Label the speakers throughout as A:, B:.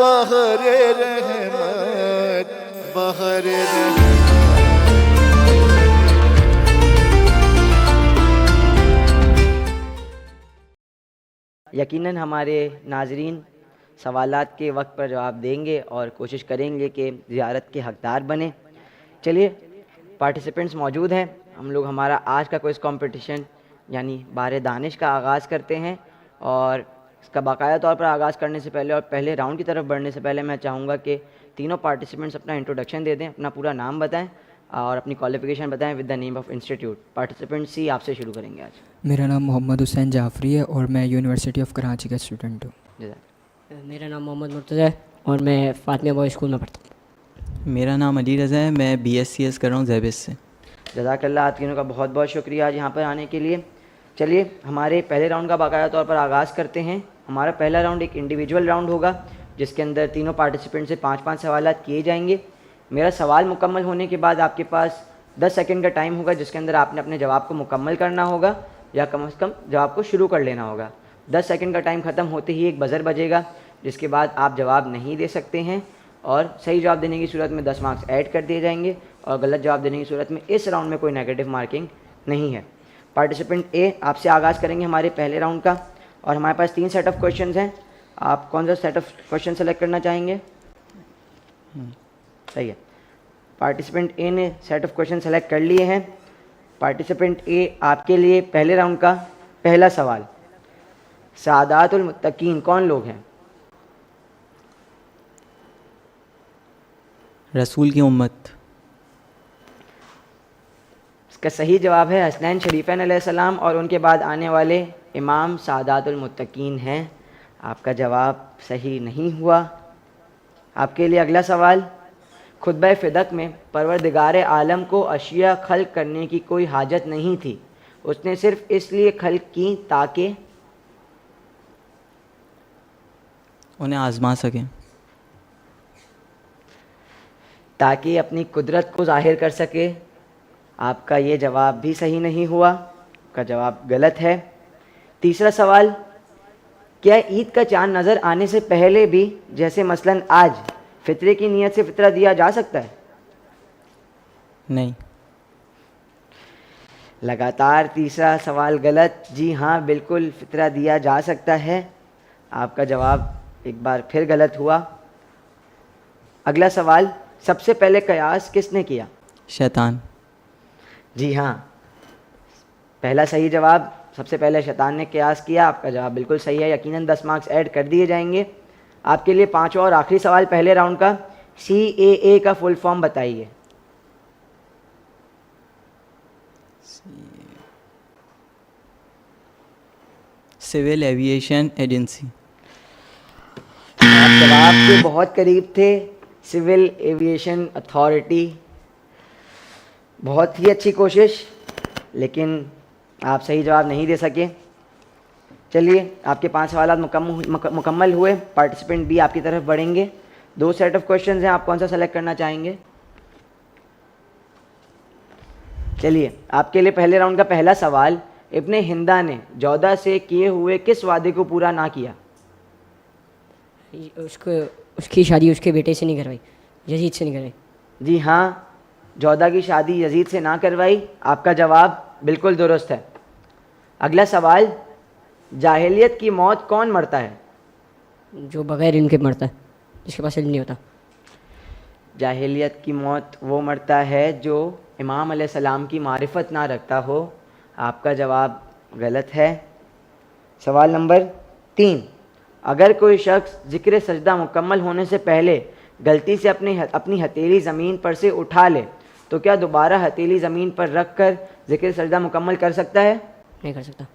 A: बहरे रहमत बहरे रहमत।
B: यकीनन हमारे नाजरीन सवालात के वक्त पर जवाब देंगे और कोशिश करेंगे कि ज़ियारत के हकदार बने। चलिए, पार्टिसिपेंट्स मौजूद हैं। हम लोग हमारा आज का क्विज़ कंपटीशन यानी बारे दानिश का आगाज़ करते हैं। और इसका बाकायदा तौर पर आगाज़ करने से पहले और पहले राउंड की तरफ बढ़ने से पहले मैं चाहूँगा कि तीनों पार्टिसिपेंट्स अपना इंट्रोडक्शन दे दें, अपना पूरा नाम बताएं और अपनी क्वालिफ़िकेशन बताएं with the name of institute. Participant C, आपसे शुरू करेंगे आज।
C: मेरा नाम मोहम्मद हुसैन जाफ़री है और मैं यूनिवर्सिटी ऑफ कराची का स्टूडेंट हूँ।
D: मेरा नाम मोहम्मद मुर्तज़ा है और मैं फातिमा बॉय स्कूल में पढ़ता हूँ।
E: मेरा नाम अली रज़ा है, मैं BScs कर रहा हूँ ज़ैबिस से।
B: जज़ाकल्लाह, आप तीनों का बहुत बहुत शुक्रिया आज यहाँ पर आने के लिए। चलिए, हमारे पहले राउंड का बाकायदा तौर पर आगाज़ करते हैं। हमारा पहला राउंड एक इंडिविजुअल राउंड होगा जिसके अंदर तीनों पार्टिसिपेंट से 5-5 सवालात किए जाएंगे। मेरा सवाल मुकम्मल होने के बाद आपके पास 10 सेकंड का टाइम होगा जिसके अंदर आपने अपने जवाब को मुकम्मल करना होगा या कम से कम जवाब को शुरू कर लेना होगा। 10 सेकंड का टाइम ख़त्म होते ही एक बज़र बजेगा जिसके बाद आप जवाब नहीं दे सकते हैं और सही जवाब देने की सूरत में 10 मार्क्स ऐड कर दिए जाएंगे और गलत जवाब देने की सूरत में इस राउंड में कोई नेगेटिव मार्किंग नहीं है। पार्टिसिपेंट ए, आपसे आगाज़ करेंगे हमारे पहले राउंड का और हमारे पास 3 सेट ऑफ क्वेश्चंस हैं। आप कौन सा सेट ऑफ क्वेश्चन सेलेक्ट करना चाहेंगे? सही है, पार्टिसिपेंट ए ने सेट ऑफ क्वेश्चन सेलेक्ट कर लिए हैं। पार्टिसिपेंट ए, आपके लिए पहले राउंड का पहला सवाल, सादातुल मुत्तकीन कौन लोग हैं?
E: रसूल की उम्मत।
B: इसका सही जवाब है हसनैन शरीफैन अलैहिस्सलाम और उनके बाद आने वाले इमाम सादातुल मुत्तकीन हैं। आपका जवाब सही नहीं हुआ। आपके लिए अगला सवाल, खुतबा फ़िदक में परवरदिगार आलम को अशिया खल्क करने की कोई हाजत नहीं थी, उसने सिर्फ इसलिए खल्क की ताकि
E: उन्हें आज़मा सकें।
B: ताकि अपनी कुदरत को ज़ाहिर कर सके। आपका ये जवाब भी सही नहीं हुआ, आपका जवाब गलत है। तीसरा सवाल, क्या ईद का चांद नज़र आने से पहले भी जैसे मसलन आज फितरे की नीयत से फितरा दिया जा सकता है?
E: नहीं।
B: लगातार तीसरा सवाल गलत। जी हाँ, बिल्कुल फितरा दिया जा सकता है। आपका जवाब एक बार फिर गलत हुआ। अगला सवाल, सबसे पहले कयास किसने किया?
E: शैतान।
B: जी हाँ, पहला सही जवाब, सबसे पहले शैतान ने कयास किया। आपका जवाब बिल्कुल सही है। यकीनन 10 मार्क्स ऐड कर दिए जाएंगे। आपके लिए पांचवा और आखिरी सवाल पहले राउंड का, CAA का फुल फॉर्म बताइए।
E: Civil aviation agency.
B: आप जवाब के बहुत करीब थे, सिविल एविएशन अथॉरिटी। बहुत ही अच्छी कोशिश, लेकिन आप सही जवाब नहीं दे सके। चलिए, आपके 5 सवाल मुकम्मल हुए। पार्टिसिपेंट बी आपकी तरफ बढ़ेंगे। 2 सेट ऑफ क्वेश्चंस हैं, आप कौन सा सेलेक्ट करना चाहेंगे? चलिए, आपके लिए पहले राउंड का पहला सवाल, इब्ने हिंदा ने जौदा से किए हुए किस वादे को पूरा ना किया?
D: उसकी शादी उसके बेटे से नहीं करवाई, यजीद से नहीं करवाई।
B: जी हाँ, जौदा की शादी यजीद से ना करवाई। आपका जवाब बिल्कुल दुरुस्त है। अगला सवाल, जाहिलियत की मौत कौन मरता है?
D: जो बगैर इनके मरता है, जिसके पास इल्म नहीं होता।
B: जाहिलियत की मौत वो मरता है जो इमाम अलैहिस्सलाम की मारिफत ना रखता हो। आपका जवाब गलत है। सवाल नंबर 3, अगर कोई शख्स ज़िक्र सजदा मुकम्मल होने से पहले गलती से अपनी हथेली ज़मीन पर से उठा ले तो क्या दोबारा हथेली ज़मीन पर रख कर ज़िक्र सजदा मुकम्मल कर सकता है?
D: नहीं कर सकता।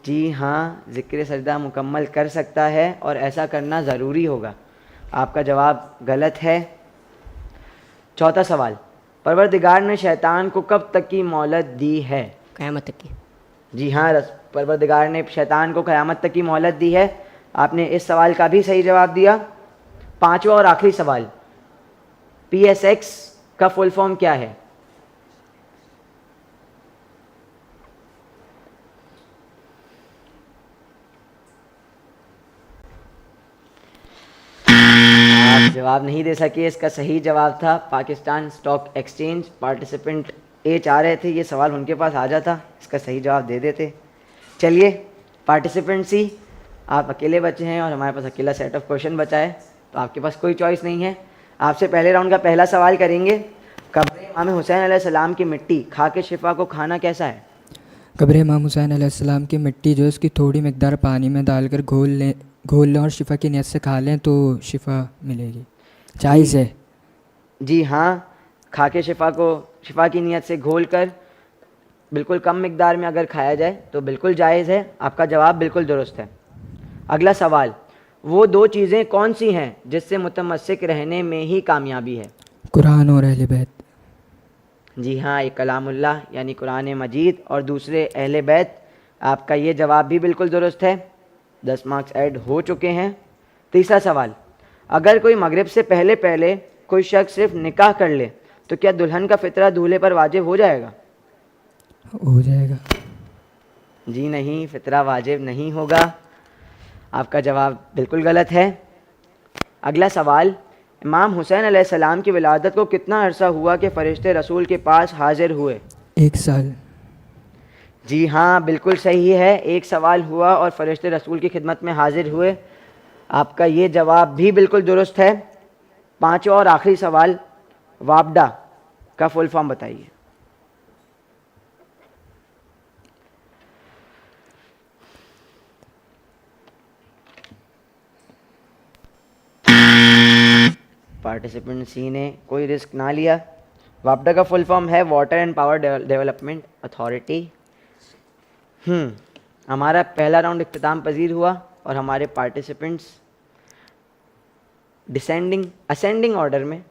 B: जी हाँ, ज़िक्र सजदा मुकम्मल कर सकता है और ऐसा करना ज़रूरी होगा। आपका जवाब गलत है। चौथा सवाल, परवरदिगार ने शैतान को कब तक की मोहलत दी है?
D: क़यामत तक की।
B: जी हाँ, परवरदिगार ने शैतान को क़यामत तक की मोहलत दी है। आपने इस सवाल का भी सही जवाब दिया। पांचवा और आखिरी सवाल, PSX का फुल फॉर्म क्या है? जवाब नहीं दे सके। इसका सही जवाब था पाकिस्तान स्टॉक एक्सचेंज। पार्टिसिपेंट ए चाह रहे थे ये सवाल उनके पास आ जाता, इसका सही जवाब दे देते। चलिए पार्टिसिपेंट सी, आप अकेले बचे हैं और हमारे पास अकेला सेट ऑफ क्वेश्चन बचा है, तो आपके पास कोई चॉइस नहीं है। आपसे पहले राउंड का पहला सवाल करेंगे। कब्र इमाम हुसैन अलैहिस्सलाम की मिट्टी खा के शिफा को खाना कैसा है?
C: कब्र इमाम हुसैन अलैहिस्सलाम की मिट्टी जो है उसकी थोड़ी मिकदार पानी में डालकर घोल लें और शिफा की नीयत से खा लें तो शिफा मिलेगी। जायज़ है?
B: जी हाँ, खा के शिफा की नीयत से घोल कर बिल्कुल कम मिकदार में अगर खाया जाए तो बिल्कुल जायज़ है। आपका जवाब बिल्कुल दुरुस्त है। अगला सवाल, वो दो चीज़ें कौन सी हैं जिससे मुतमस्सिक रहने में ही कामयाबी है?
C: कुरान और अहले बैत।
B: जी हाँ, एक कलामुल्लाह यानी कुरान मजीद और दूसरे अहले बैत। आपका ये जवाब भी बिल्कुल दुरुस्त है। 10 मार्क्स ऐड हो चुके हैं। तीसरा सवाल, अगर कोई मगरिब से पहले पहले कोई शख्स सिर्फ निकाह कर ले तो क्या दुल्हन का फितरा दूल्हे पर वाजिब हो जाएगा?
C: हो जाएगा।
B: जी नहीं, फितरा वाजिब नहीं होगा। आपका जवाब बिल्कुल गलत है। अगला सवाल, इमाम हुसैन अलैहिस्सलाम की विलादत को कितना अरसा हुआ कि फ़रिश्ते रसूल के पास हाजिर हुए?
C: 1 साल।
B: जी हाँ, बिल्कुल सही है। 1 सवाल हुआ और फ़रिश्ते रसूल की खिदमत में हाजिर हुए। आपका ये जवाब भी बिल्कुल दुरुस्त है। पांचवा और आखिरी सवाल, वापडा का फुल फॉर्म बताइए। पार्टिसिपेंट सी ने कोई रिस्क ना लिया। वापडा का फुल फॉर्म है water and power development authority. हमारा पहला राउंड इख्तिताम पजीर हुआ और हमारे पार्टिसिपेंट्स असेंडिंग ऑर्डर में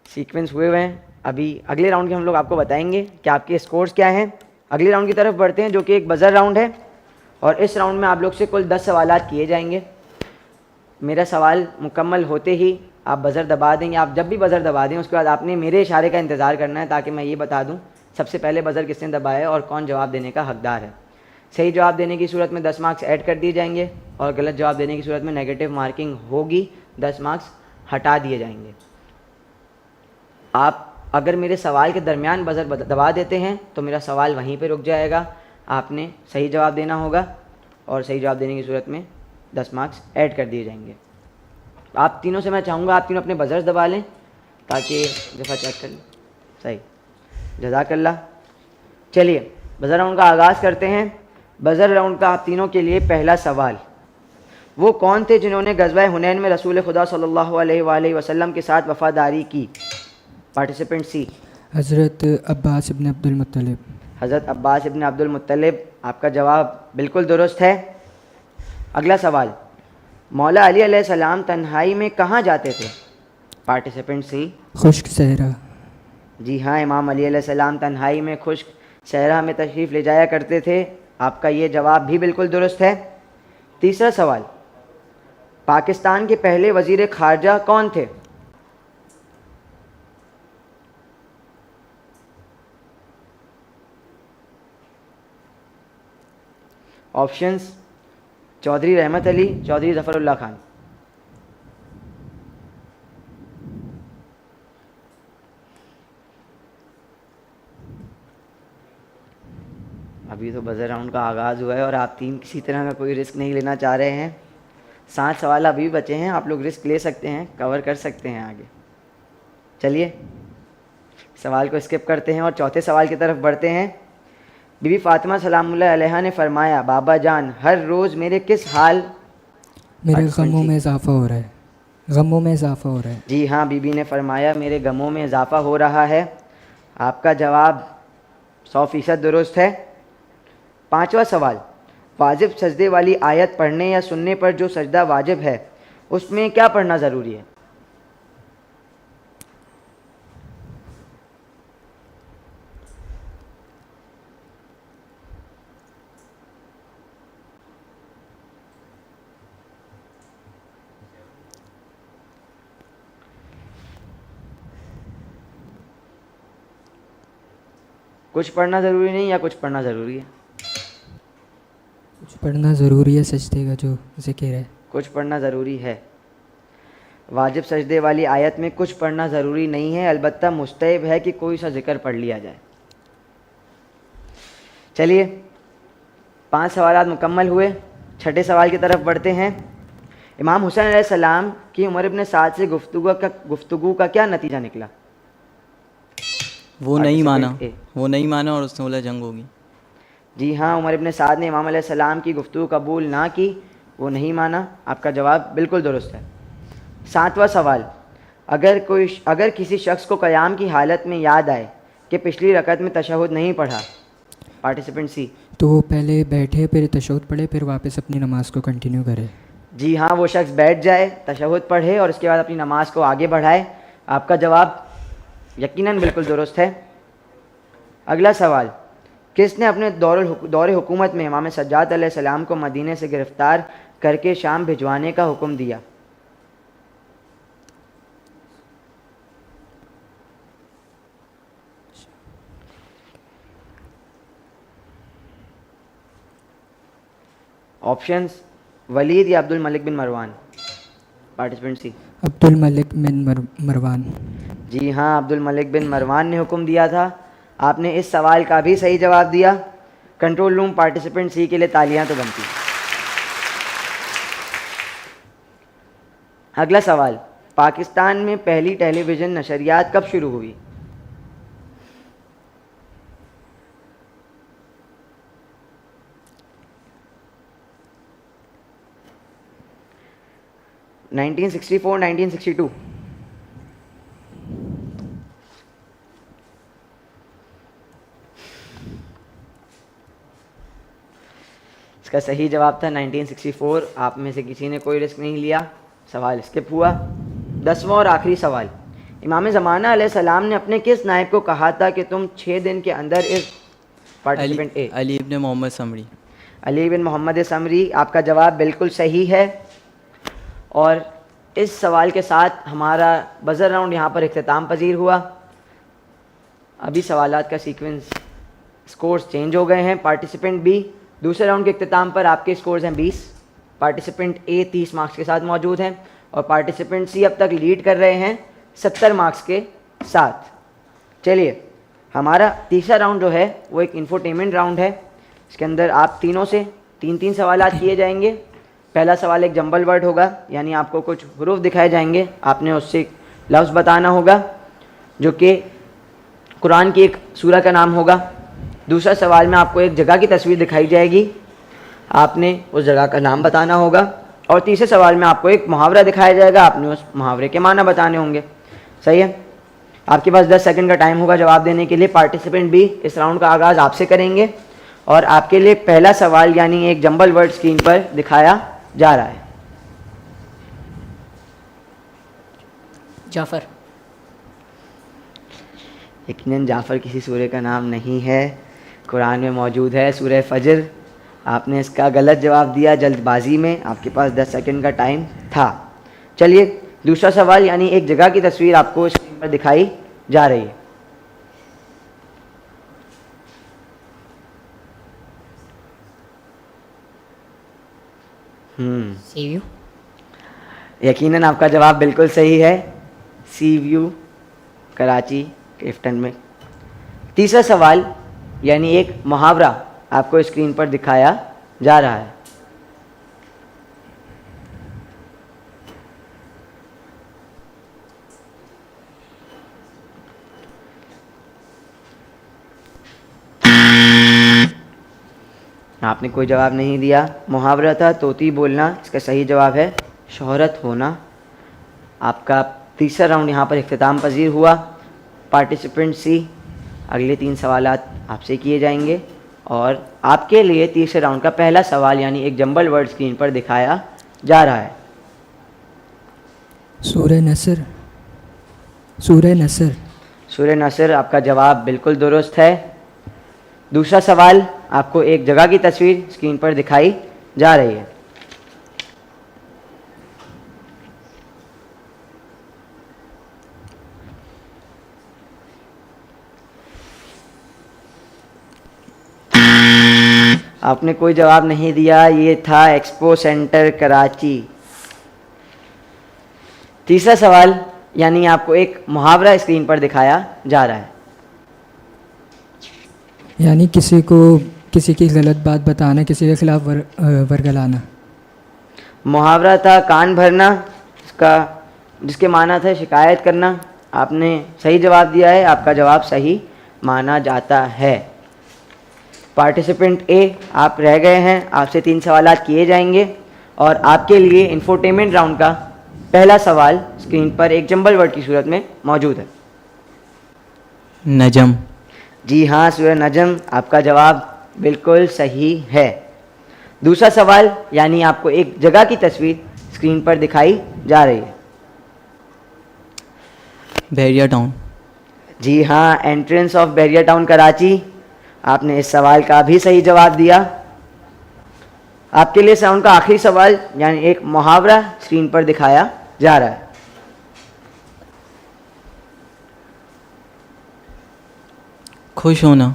B: सीक्वेंस हुए हुए हैं। अभी अगले राउंड के हम लोग आपको बताएंगे कि आपके स्कोर्स क्या हैं। अगले राउंड की तरफ बढ़ते हैं जो कि एक बज़र राउंड है और इस राउंड में आप लोग से कुल 10 सवालात किए जाएंगे। मेरा सवाल मुकम्मल होते ही आप बज़र दबा देंगे। आप जब भी बज़र दबा दें उसके बाद आपने मेरे इशारे का इंतज़ार करना है ताकि मैं ये बता दूं सबसे पहले बज़र किसने दबाया है और कौन जवाब देने का हकदार है। सही जवाब देने की सूरत में 10 मार्क्स ऐड कर दिए जाएंगे और गलत जवाब देने की सूरत में नेगेटिव मार्किंग होगी, 10 मार्क्स हटा दिए जाएंगे। आप अगर मेरे सवाल के दरमियान बज़र दबा देते हैं तो मेरा सवाल वहीं पे रुक जाएगा। आपने सही जवाब देना होगा और सही जवाब देने की सूरत में 10 मार्क्स ऐड कर दिए जाएंगे। आप तीनों से मैं चाहूँगा आप तीनों अपने बज़र्स दबा लें ताकि दफ़ा चेक कर लें। सही, जज़ाकल्लाह। चलिए बज़र राउंड का आगाज़ करते हैं। बज़र राउंड का आप तीनों के लिए पहला सवाल, वो कौन थे जिन्होंने ग़ज़वा हुनैन में रसूल खुदा सल्लल्लाहु अलैहि वसल्लम के साथ वफ़ादारी की? पार्टिसिपेंट सी,
C: हज़रत अब्बास इब्न अब्दुल मुत्तलिब।
B: हज़रत अब्बास इब्न अब्दुल मुत्तलिब। आपका जवाब बिल्कुल दुरुस्त है। अगला सवाल, मौला अली अलैहिस्सलाम तन्हाई में कहाँ जाते थे? पार्टिसिपेंट सी,
C: खुश्क सहरा।
B: जी हाँ, इमाम अली अलैहिस्सलाम तन्हाई में खुश्क सहरा में तशरीफ़ ले जाया करते थे। आपका ये जवाब भी बिल्कुल दुरुस्त है। तीसरा सवाल, पाकिस्तान के पहले वज़ीर ख़ारजा कौन थे? ऑप्शंस, चौधरी रहमत अली, चौधरी ज़फ़रुल्लाह खान। अभी तो बज़र राउंड का आगाज़ हुआ है और आप तीन किसी तरह का कोई रिस्क नहीं लेना चाह रहे हैं। 7 सवाल अभी भी बचे हैं, आप लोग रिस्क ले सकते हैं, कवर कर सकते हैं आगे। चलिए सवाल को स्किप करते हैं और चौथे सवाल की तरफ बढ़ते हैं। बीबी फ़ातिमा सलामुल्लाह अलैहा ने फरमाया, बाबा जान हर रोज़ मेरे किस हाल?
C: मेरे गमों में इजाफ़ा हो रहा है। गमों में इजाफ़ा हो रहा है।
B: जी हाँ, बीबी ने फरमाया मेरे गमों में इजाफ़ा हो रहा है। आपका जवाब 100% दुरुस्त है। पांचवा सवाल, वाजिब सजदे वाली आयत पढ़ने या सुनने पर जो सजदा वाजिब है उसमें क्या पढ़ना ज़रूरी है? कुछ पढ़ना ज़रूरी नहीं या कुछ पढ़ना ज़रूरी है?
C: कुछ पढ़ना ज़रूरी है, सजदे का जो ज़िक्र है।
B: कुछ पढ़ना ज़रूरी है। वाजिब सजदे वाली आयत में कुछ पढ़ना ज़रूरी नहीं है, अलबत्ता मुस्तहब है कि कोई सा जिक्र पढ़ लिया जाए। चलिए 5 सवालात मुकम्मल हुए, छठे सवाल की तरफ बढ़ते हैं। इमाम हुसैन अलैहिस्सलाम की उमर इब्न साद से गुफ्तगू का क्या नतीजा निकला?
E: वो नहीं माना,
B: Participant A।
E: वो नहीं माना और उसने बोला जंग होगी।
B: जी हाँ, उमर इब्न साद ने इमाम अलैहिस्सलाम की गुफ्तगू कबूल ना की, वो नहीं माना। आपका जवाब बिल्कुल दुरुस्त है। 7वां सवाल, अगर किसी शख्स को क़याम की हालत में याद आए कि पिछली रकत में तशहुद नहीं पढ़ा, पार्टिसिपेंट सी,
C: तो वो पहले बैठे फिर तशहुद पढ़े फिर वापस अपनी नमाज़ को कंटिन्यू करे।
B: जी हाँ, वो शख्स बैठ जाए, तशहुद पढ़े और उसके बाद अपनी नमाज को आगे बढ़ाए। आपका जवाब यकीनन बिल्कुल दुरुस्त है। अगला सवाल, किसने अपने दौरे हुकूमत में इमाम सज्जाद अलैहिस्सलाम को मदीने से गिरफ़्तार करके शाम भिजवाने का हुक्म दिया? ऑप्शंस, वलीद या अब्दुल मलिक बिन मरवान। पार्टिसिपेंट सी,
C: अब्दुल मलिक बिन मरवान।
B: जी हाँ, अब्दुल मलिक बिन मरवान ने हुक्म दिया था। आपने इस सवाल का भी सही जवाब दिया। कंट्रोल रूम पार्टिसिपेंट सी के लिए तालियां तो बनती। अगला सवाल, पाकिस्तान में पहली टेलीविज़न नशरियात कब शुरू हुई? – 1964, 1962। इसका सही जवाब था 1964। आप में से किसी ने कोई रिस्क नहीं लिया, सवाल स्किप हुआ। 10वां और आखिरी सवाल, इमाम ज़माना अलैहिस्सलाम ने अपने किस नायब को कहा था कि तुम 6 दिन के अंदर इस, पार्टिसिपेंट ए,
E: अली इब्न मोहम्मद समरी।
B: अली बिन मोहम्मद समरी। आपका जवाब बिल्कुल सही है। और इस सवाल के साथ हमारा बज़र राउंड यहाँ पर इख्तिताम पजीर हुआ। अभी सवालात का सीक्वेंस, स्कोर्स चेंज हो गए हैं। पार्टिसिपेंट बी, दूसरे राउंड के इख्तिताम पर आपके स्कोर्स हैं 20, पार्टिसिपेंट ए 30 मार्क्स के साथ मौजूद हैं और पार्टिसिपेंट सी अब तक लीड कर रहे हैं 70 मार्क्स के साथ। चलिए, हमारा तीसरा राउंड जो है वो एक इंफोटेनमेंट राउंड है। इसके अंदर आप तीनों से 3-3 सवालात किए जाएंगे। पहला सवाल एक जंबल वर्ड होगा, यानी आपको कुछ हुरूफ दिखाए जाएंगे, आपने उससे एक लफ्ज़ बताना होगा जो कि कुरान की एक सूरा का नाम होगा। दूसरा सवाल में आपको एक जगह की तस्वीर दिखाई जाएगी, आपने उस जगह का नाम बताना होगा। और तीसरे सवाल में आपको एक मुहावरा दिखाया जाएगा, आपने उस मुहावरे के माना बताने होंगे। सही है, आपके पास 10 सेकंड का टाइम होगा जवाब देने के लिए। पार्टिसिपेंट भी इस राउंड का आगाज़ आपसे करेंगे और आपके लिए पहला सवाल यानी एक जंबल वर्ड स्क्रीन पर दिखाया जा रहा है।
D: जाफ़र।
B: यकीनन जाफ़र किसी सूरे का नाम नहीं है, कुरान में मौजूद है, सूरह फजर। आपने इसका गलत जवाब दिया जल्दबाजी में, आपके पास 10 सेकंड का टाइम था। चलिए, दूसरा सवाल यानी एक जगह की तस्वीर आपको स्क्रीन पर दिखाई जा रही है।
D: सी व्यू।
B: यकीनन आपका जवाब बिल्कुल सही है, सी व्यू, कराची क्लिफ्टन में। तीसरा सवाल यानी एक मुहावरा आपको स्क्रीन पर दिखाया जा रहा है। आपने कोई जवाब नहीं दिया। मुहावरा था तोती बोलना, इसका सही जवाब है शोहरत होना। आपका तीसरा राउंड यहाँ पर इख्तिताम पजीर हुआ। पार्टिसिपेंट सी, अगले 3 सवालात आपसे किए जाएंगे और आपके लिए तीसरे राउंड का पहला सवाल यानी एक जंबल वर्ड स्क्रीन पर दिखाया जा रहा है।
C: सूरह नसर। सूरह नसर।
B: सूरह नसर। आपका जवाब बिल्कुल दुरुस्त है। दूसरा सवाल, आपको एक जगह की तस्वीर स्क्रीन पर दिखाई जा रही है। आपने कोई जवाब नहीं दिया, ये था एक्सपो सेंटर कराची। तीसरा सवाल यानी आपको एक मुहावरा स्क्रीन पर दिखाया जा रहा है।
C: यानी किसी की गलत बात बताना, किसी के खिलाफ वर्गलाना।
B: मुहावरा था कान भरना, जिसके माना था शिकायत करना। आपने सही जवाब दिया है, आपका जवाब सही माना जाता है। पार्टिसिपेंट ए आप रह गए हैं, आपसे 3 सवाल किए जाएंगे और आपके लिए इंफोटेनमेंट राउंड का पहला सवाल स्क्रीन पर एक जंबल वर्ड की सूरत में मौजूद है।
E: नजम।
B: जी हाँ, सूरह नजम, आपका जवाब बिल्कुल सही है। दूसरा सवाल यानी आपको एक जगह की तस्वीर स्क्रीन पर दिखाई जा रही है।
E: बहरिया टाउन।
B: जी हाँ, entrance of Bahria town Karachi. आपने इस सवाल का भी सही जवाब दिया। आपके लिए राउंड का आखिरी सवाल यानी एक मुहावरा स्क्रीन पर दिखाया जा रहा है।
E: खुश होना।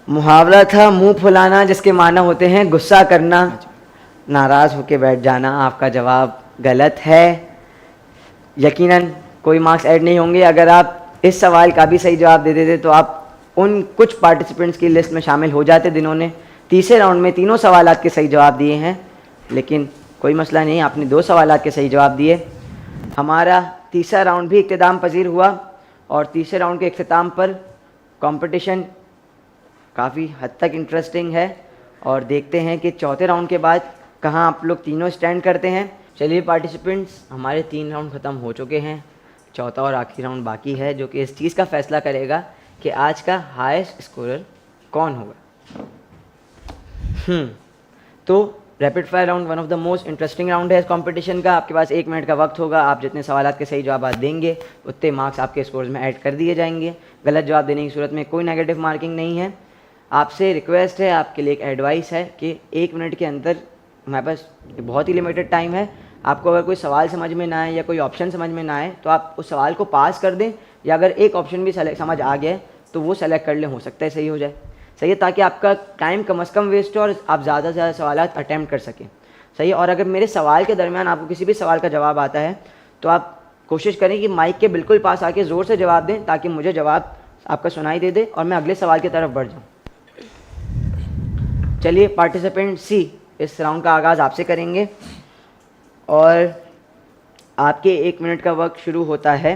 B: मुहावरा था मुंह फुलाना, जिसके माना होते हैं गुस्सा करना, नाराज़ होकर बैठ जाना। आपका जवाब गलत है। यकीनन कोई मार्क्स ऐड नहीं होंगे। अगर आप इस सवाल का भी सही जवाब दे देते तो आप उन कुछ पार्टिसिपेंट्स की लिस्ट में शामिल हो जाते जिन्होंने तीसरे राउंड में तीनों सवालात के सही जवाब दिए हैं। लेकिन कोई मसला नहीं, आपने 2 सवालात के सही जवाब दिए। हमारा तीसरा राउंड भी इख्तिताम पजीर हुआ और तीसरे राउंड के इख्तिताम पर कंपटीशन काफ़ी हद तक इंटरेस्टिंग है और देखते हैं कि चौथे राउंड के बाद कहाँ आप लोग तीनों स्टैंड करते हैं। चलिए पार्टिसिपेंट्स, हमारे 3 राउंड ख़त्म हो चुके हैं, चौथा और आखिरी राउंड बाकी है जो कि इस चीज़ का फ़ैसला करेगा कि आज का हाईएस्ट स्कोरर कौन होगा। तो rapid fire round one of the most interesting round है इस कंपटीशन का। आपके पास 1 मिनट का वक्त होगा। आप जितने सवालात के सही जवाब देंगे उतने मार्क्स आपके स्कोर्स में ऐड कर दिए जाएंगे। गलत जवाब देने की सूरत में कोई नेगेटिव मार्किंग नहीं है। आपसे रिक्वेस्ट है, आपके लिए एक एडवाइस है कि 1 मिनट के अंदर, हमारे पास बहुत ही लिमिटेड टाइम है, आपको अगर कोई सवाल समझ में ना आए या कोई ऑप्शन समझ में ना आए तो आप उस सवाल को पास कर दें, या अगर एक ऑप्शन भी समझ आ गया तो वो सेलेक्ट कर लें, हो सकता है सही हो जाए। सही है, ताकि आपका टाइम कम से कम वेस्ट हो और आप ज़्यादा से ज़्यादा सवाल अटैम्प्ट कर सकें। सही है, और अगर मेरे सवाल के दरमियान आपको किसी भी सवाल का जवाब आता है तो आप कोशिश करें कि माइक के बिल्कुल पास आके ज़ोर से जवाब दें ताकि मुझे जवाब आपका सुनाई दे और मैं अगले सवाल की तरफ बढ़ जाऊँ। चलिए पार्टिसिपेंट सी, इस राउंड का आगाज़ आपसे करेंगे और आपके 1 मिनट का वक्त शुरू होता है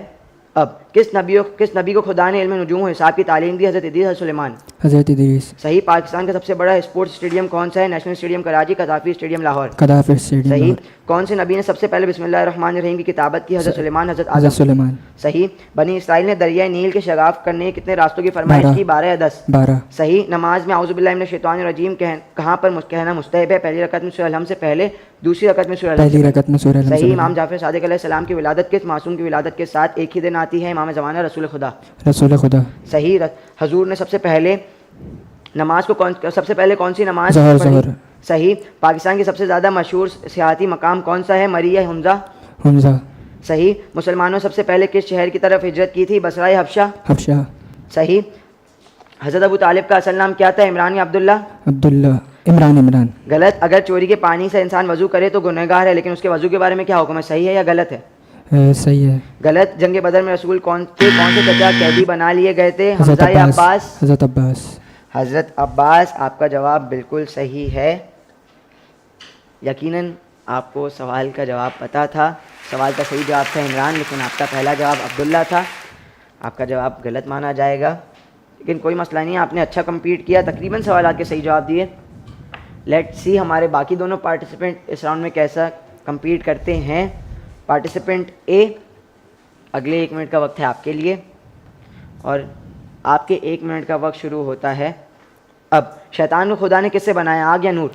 B: अब। किस नबी को खुदा ने इल्म नुजूम हिसाब की तालीम दी? हज़रत इदरीस सुलेमान।
C: हज़रत इदरीस।
B: सही। पाकिस्तान का सबसे बड़ा स्पोर्ट्स स्टेडियम कौन सा है? National stadium Karachi, कदाफी stadium Lahore.
C: कदाफी stadium.
B: सही। कौन से नबी ने सबसे पहले बिस्मिल्लाहिर्रहमानिर्रहीम की किताबत की? हज़रत सुलेमान, हज़रत आदम।
C: सुलेमान।
B: सही। बनी इसराइल ने दरिया नील के शगाफ करने के कितने रास्तों की फरमाइश की? 12 या 10?
C: 12।
B: सही। नमाज में औज़ु बिल्लाहि मिनश शैतानिर रजीम कहाँ पर कहना मुस्तहब है? पहली रकअत में सूरह अल-हम्द से पहले, दूसरी रकअत में सूरह अल-हम्द से। सही। इमाम जाफर सादिक अलैहिस्सलाम की विलादत किस मासूम की विलादत के साथ एक ही दिन आती है? इमाम ज़माना रसूल खुदा। सही। हजूर ने सबसे पहले नमाज को सबसे पहले कौन सी नमाज पढ़ी? सही। पाकिस्तान की सबसे ज़्यादा मशहूर सियाहती मकाम कौन सा है? मरिया हमजा। सही। मुसलमानों सबसे पहले किस शहर की तरफ हिजरत की थी? बसरा या हबशा। सही। हज़रत अबू तालिब का असल नाम क्या था? इमरान या अब्दुल्ला?
C: इमरान।
B: गलत। अगर चोरी के पानी से इंसान वजू करे तो गुनहगार है, लेकिन उसके वजू के बारे में क्या हुक्म है? सही है या गलत है?
C: सही है।
B: गलत। जंग बदर में रसूल कौन से चचा कैदी बना लिए गए थे? हमजा या अब्बास? हज़रत अब्बास। आपका जवाब बिल्कुल सही है। यकीनन आपको सवाल का जवाब पता था। सवाल का सही जवाब था इमरान, लेकिन आपका पहला जवाब अब्दुल्ला था। आपका जवाब गलत माना जाएगा, लेकिन कोई मसला नहीं, आपने अच्छा कम्पीट किया, तकरीबन सवाल के सही जवाब दिए। लेट्स सी हमारे बाकी दोनों पार्टिसिपेंट इस राउंड में कैसा कम्पीट करते हैं। पार्टिसिपेंट ए, अगले 1 मिनट का वक्त है आपके लिए और आपके 1 मिनट का वक्त शुरू होता है अब। शैतान को खुदा ने किससे बनाया? आग या नूर?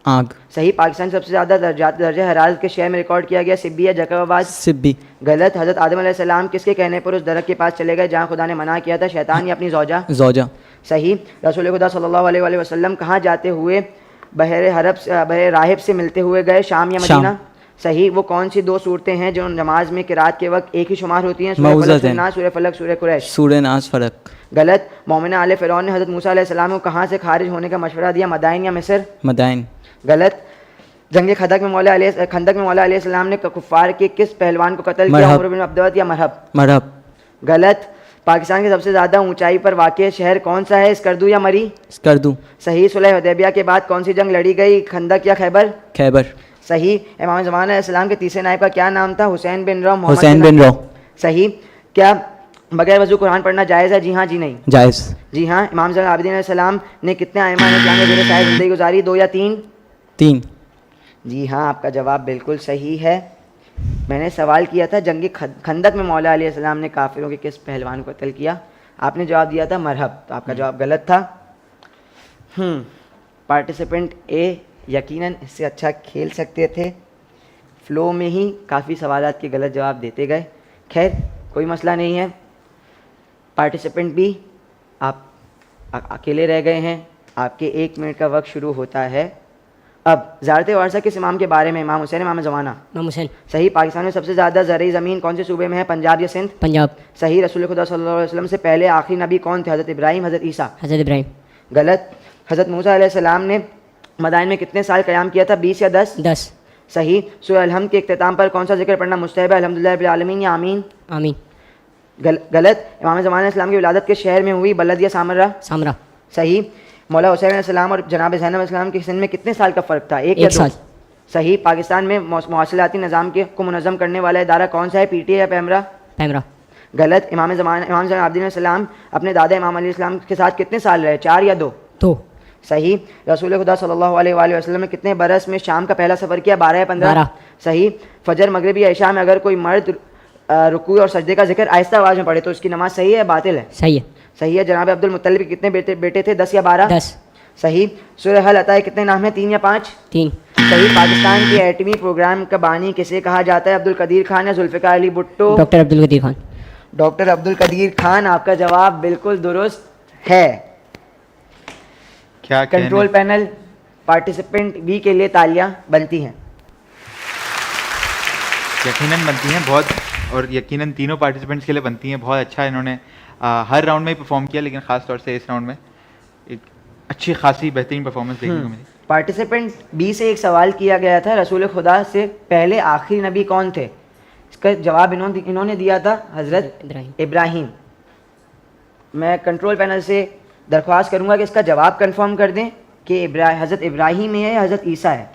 E: आग।
B: सही। पाकिस्तान सबसे ज़्यादा दर्जा हरारत के शहर में रिकॉर्ड किया गया? सिब्बी या जैकबाबाद?
E: सिब्बी।
B: गलत। हज़रत आदम अलैहिस्सलाम किसके कहने पर उस दरख्त के पास चले गए जहाँ खुदा ने मना किया था? शैतान या अपनी ज़ौजा? सही। रसूल खुदा सल्लल्लाहु अलैहि वसल्लम कहाँ जाते हुए बहरे राहिब से मिलते हुए गए? शाम या मदीना? सही। वो कौन सी 2 सूरतें हैं जो नमाज में किरात के वक्त एक ही शुमार होती हैं? सूरह फलक, सूरह कुरैश।
E: सूरह नास, फलक।
B: गलत। मोमिन आले फ़िरौन ने हज़रत मूसा अलैहिस्सलाम को कहाँ से खारिज होने का मशवरा दिया? मदाइन या मिस्र?
E: मदाइन।
B: गलत। जंग खंदक में मौला अलैहिस्सलाम ने कुफ्फार के किस पहलवान को कत्ल किया?
E: मरहब।
B: उमर बिन अब्दुल्लाह या मरहब?
E: मरहब।
B: गलत। पाकिस्तान के सबसे ज़्यादा ऊंचाई पर वाक़ शहर कौन सा है? स्कर्दू या मरी?
E: स्कर्दू।
B: सही। सुलह हुदैबिया के बाद कौन सी जंग लड़ी गई? खंदक या खैबर?
E: खैबर।
B: सही। इमाम ज़मान अलैहिस्सलाम के तीसरे नायब का क्या नाम था? हुसैन बिन रौ, मोहम्मद
E: हुसैन बिन रौ।
B: सही। क्या बगैर वजू कुरान पढ़ना जायज़ है? जी हाँ, जी नहीं?
E: जायज़।
B: जी हाँ। इमाम ज़ैनुल आबिदीन अलैहिस्सलाम ने कितने आइमान इस्लाम में ज़ेर साहिब ज़िंदगी गुजारी? 2 या 3?
E: 3।
B: जी हाँ, आपका जवाब बिल्कुल सही है। मैंने सवाल किया था जंग खंदक में मौला अलैहिस्सलाम ने काफिरों के किस पहलवान को कत्ल किया? आपने जवाब दिया था मरहब, तो आपका जवाब गलत था। पार्टिसिपेंट ए यकीनन इससे अच्छा खेल सकते थे, फ्लो में ही काफ़ी सवालात के गलत जवाब देते गए। खैर कोई मसला नहीं है। पार्टिसिपेंट बी, आप अकेले रह गए हैं। आपके 1 मिनट का वक्त शुरू होता है अब। ज़ारत वारसा किस इमाम के बारे में? इमाम हुसैन, इमाम ज़माना?
D: इमाम हुसैन।
B: सही। पाकिस्तान में सबसे ज़्यादा ज़रई ज़मीन कौन से सूबे में है? पंजाब या सिंध?
D: पंजाब।
B: सही। रसूल खुदा सल्लल्लाहु अलैहि वसल्लम से पहले आखिरी नबी कौन थे? हज़रत इब्राहिम, हज़रत ईसा?
D: हज़रत इब्राहिम।
B: गलत। हज़रत मूसा अलैहिस्सलाम ने मदाइन में कितने साल क़याम किया था? 20 या 10?
D: 10।
B: सही। सूरह अलहम्द के इख्तिताम पर कौन सा जिक्र पढ़ना मुस्तहब है? अल्हम्दुलिल्लाहि रब्बिल आलमीन या आमीन?
D: आमीन।
B: गलत। इमाम ज़मान अलैहिस्सलाम की विलादत के शहर में हुई? बलद या सामरा?
D: सामरा।
B: सही। मौला हुसैन अलैहिस्सलाम और जनाब ज़ैनब अलैहिस्सलाम के सिन में कितने साल का फ़र्क था? 1 या 2?
D: साल।
B: सही। पाकिस्तान में मौसलाती निज़ाम को मुनज़्ज़म करने वाला इदारा कौन सा है? पीटीए या पैमरा?
D: पैमरा।
B: गलत। इमाम ज़ैनुल आबिदीन अलैहिस्सलाम अपने दादा इमाम अली अलैहिस्सलाम के साथ कितने साल रहे? 4 या 2?
D: 2।
B: सही। रसूल खुदा सल्लल्लाहु अलैहि वसल्लम ने कितने बरस में शाम का पहला सफ़र किया? 12 या 15?
D: 12।
B: सही। फजर, मगरिब या इशा में अगर कोई मर्द रुकू और सजदे का जिक्र आहिस्ता आवाज़ में पढ़े तो उसकी नमाज सही है बातिल है?
D: सही है।
B: सही है। जनाब अब्दुल मुत्तलिब के कितने बेटे थे? 10 या 12?
D: 10।
B: सही। सूरह हल अता है कितने नाम है? 3 या 5?
D: 3।
B: सही। पाकिस्तान के एटमी प्रोग्राम का बानी किसे कहा जाता है? अब्दुल कदीर खान या जुल्फ़िकार अली भुट्टो?
D: डॉक्टर अब्दुल कदीर खान।
B: डॉक्टर अब्दुल कदीर खान। आपका जवाब बिल्कुल दुरुस्त है।
F: क्या
B: कंट्रोल पैनल पार्टिसिपेंट बी के लिए तालियां बनती हैं।
F: यकीनन बनती हैं बहुत, और यकीनन तीनों पार्टिसिपेंट्स के लिए बनती हैं। बहुत अच्छा इन्होंने हर राउंड में ही परफॉर्म किया, लेकिन ख़ास तौर से इस राउंड में एक अच्छी खासी बेहतरीन परफॉर्मेंस देखने को मिली।
B: पार्टिसिपेंट बी से एक सवाल किया गया था, रसूल खुदा से पहले आखिरी नबी कौन थे? इसका जवाब इन्होंने दिया था हज़रत इब्राहिम। मैं कंट्रोल पैनल से दरख्वास्त करूंगा कि इसका जवाब कंफर्म कर दें कि हज़रत इब्राहिम है या हज़रत ईसा है।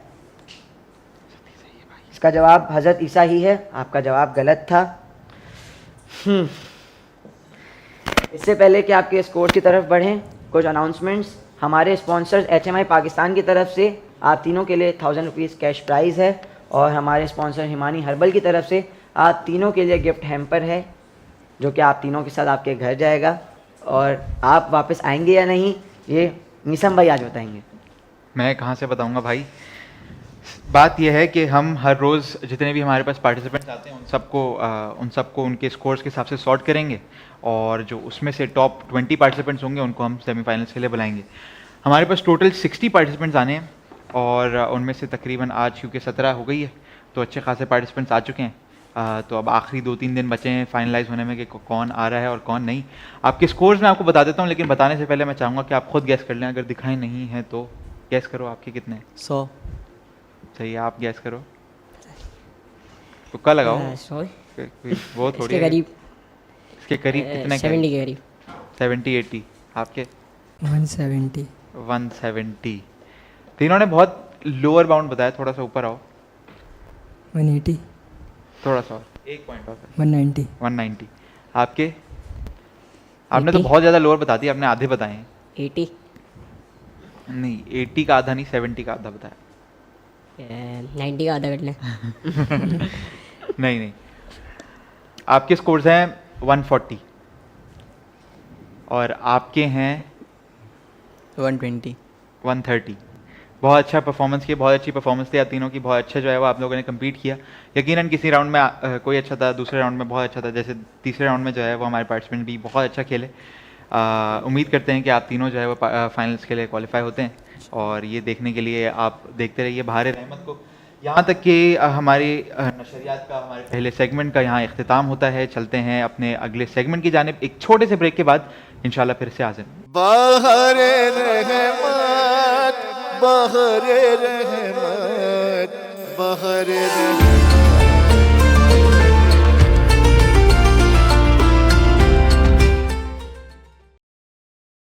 B: इसका जवाब हज़रत ईसा ही है। आपका जवाब गलत था। इससे पहले कि आपके स्कोर की तरफ बढ़ें, कुछ अनाउंसमेंट्स। हमारे स्पॉन्सर्स HMI पाकिस्तान की तरफ से आप तीनों के लिए 1000 रुपीज़ कैश प्राइज़ है, और हमारे स्पॉन्सर हिमानी हर्बल की तरफ से आप तीनों के लिए गिफ्ट हैम्पर है, जो कि आप तीनों के साथ आपके घर जाएगा। और आप वापस आएंगे या नहीं, ये निसम भाई आज बताएंगे।
F: मैं कहाँ से बताऊँगा भाई। बात यह है कि हम हर रोज़ जितने भी हमारे पास पार्टिसिपेंट्स आते हैं उन सबको उनके स्कोर्स के हिसाब से सॉर्ट करेंगे, और जो उसमें से टॉप 20 पार्टिसिपेंट्स होंगे उनको हम सेमीफाइनल्स के लिए बुलाएंगे। हमारे पास टोटल 60 पार्टिसिपेंट्स आने हैं, और उनमें से तकरीबन आज क्योंकि 17 हो गई है तो अच्छे खासे पार्टिसिपेंट्स आ चुके हैं। तो अब आखिरी 2-3 दिन बचे हैं फाइनलाइज होने में कि कौन आ रहा है और कौन नहीं। आपके स्कोर्स मैं आपको बता देता हूँ, लेकिन बताने से पहले मैं चाहूँगा कि आप खुद गैस कर लें। अगर दिखाए नहीं है तो गैस करो आपके कितने।
E: 100।
F: सही है, आप गैस करो, तुक्का लगाओ।
D: 100
F: वो थोड़ी
D: इसके करीब।
F: इसके करीब कितने?
D: 70 के करीब।
F: 70-80। आपके
C: 170।
F: 170। तीनों ने बहुत लोअर बाउंड बताया, थोड़ा सा ऊपर आओ।
C: 180।
F: थोड़ा सा और, 1 पॉइंट और।
C: 190।
F: 190। आपके? आपने तो बहुत ज़्यादा लोअर बता दिया, आपने आधे बताए हैं।
D: 80।
F: नहीं, 80 का आधा नहीं, 70 का आधा बताया।
D: 90 का आधा कर लें।
F: नहीं, आपके स्कोर्स हैं 140 और आपके हैं
E: 120।
F: 130। बहुत अच्छा परफॉर्मेंस किया, बहुत अच्छी परफॉर्मेंस थी आप तीनों की। बहुत अच्छा जो है वो आप लोगों ने कम्पीट किया। यकीनन किसी राउंड में कोई अच्छा था, दूसरे राउंड में बहुत अच्छा था, जैसे तीसरे राउंड में जो है वो हमारे पार्टिसिपेंट भी बहुत अच्छा खेले। उम्मीद करते हैं कि आप तीनों जो है वो फाइनल्स के लिए क्वालिफाई होते हैं, और ये देखने के लिए आप देखते रहिए बहार रहमत को। यहाँ तक कि हमारी नशरियात का, हमारे पहले सेगमेंट का यहाँ इख्तिताम होता है। चलते हैं अपने अगले सेगमेंट की जानिब। एक छोटे से ब्रेक के बाद इंशाल्लाह फिर से हाजिर।
A: बहर रहमत, बहर रहमत, बहर रहमत